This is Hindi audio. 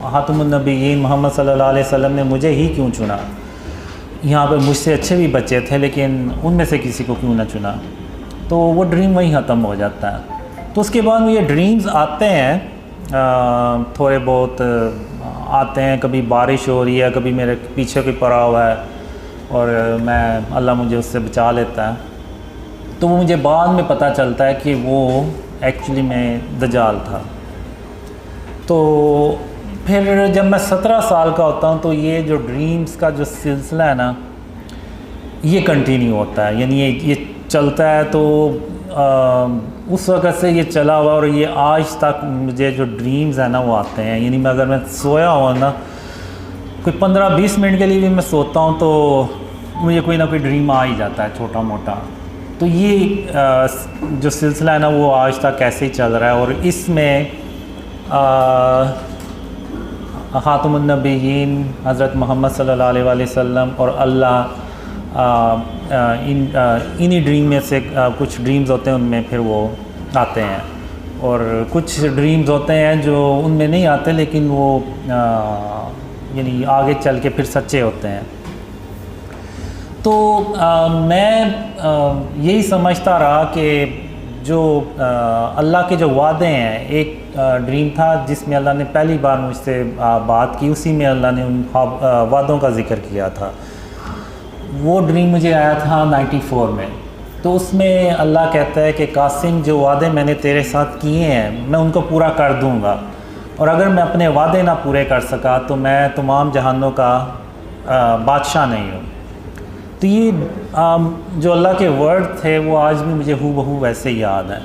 ख़ातमुन्नबिय्यीन मोहम्मद सल्लल्लाहु अलैहि वसल्लम ने मुझे ही क्यों चुना। यहाँ पे मुझसे अच्छे भी बच्चे थे लेकिन उनमें से किसी को क्यों ना चुना। तो वो ड्रीम वहीं ख़त्म हो जाता है। तो उसके बाद ये ड्रीम्स आते हैं, थोड़े बहुत आते हैं। कभी बारिश हो रही है, कभी मेरे पीछे कोई पड़ा हुआ है और अल्लाह मुझे उससे बचा लेता है। तो वो मुझे बाद में पता चलता है कि वो एक्चुअली में दज्जाल था। तो फिर जब मैं 17 साल का होता हूँ तो ये जो ड्रीम्स का जो सिलसिला है ना, ये कंटिन्यू होता है, यानी ये चलता है। तो उस वक़्त से ये चला हुआ और ये आज तक मुझे जो ड्रीम्स है ना वो आते हैं। यानी अगर मैं सोया हुआ ना, कोई 15-20 मिनट के लिए भी मैं सोता हूँ तो मुझे कोई ना कोई ड्रीम आ ही जाता है, छोटा मोटा। तो ये जो सिलसिला है ना वो आज तक ऐसे ही चल रहा है। और इसमें ख़ातमुन्नबिय्यीन हज़रत मोहम्मद सल्लल्लाहु अलैहि वसल्लम और अल्लाह इन्हीं ड्रीम में से कुछ ड्रीम्स होते हैं, उनमें फिर वो आते हैं। और कुछ ड्रीम्स होते हैं जो उनमें नहीं आते लेकिन वो यानी आगे चल के फिर सच्चे होते हैं। तो मैं यही समझता रहा कि जो अल्लाह के जो वादे हैं, एक ड्रीम था जिसमें अल्लाह ने पहली बार मुझसे बात की, उसी में अल्लाह ने उन वादों का ज़िक्र किया था। वो ड्रीम मुझे आया था 94 में। तो उसमें अल्लाह कहता है कि कासिम, जो वादे मैंने तेरे साथ किए हैं मैं उनको पूरा कर दूंगा, और अगर मैं अपने वादे ना पूरे कर सका तो मैं तमाम जहानों का बादशाह नहीं हूँ। तो ये जो अल्लाह के वर्ड थे वो आज भी मुझे हूबहू वैसे ही याद है।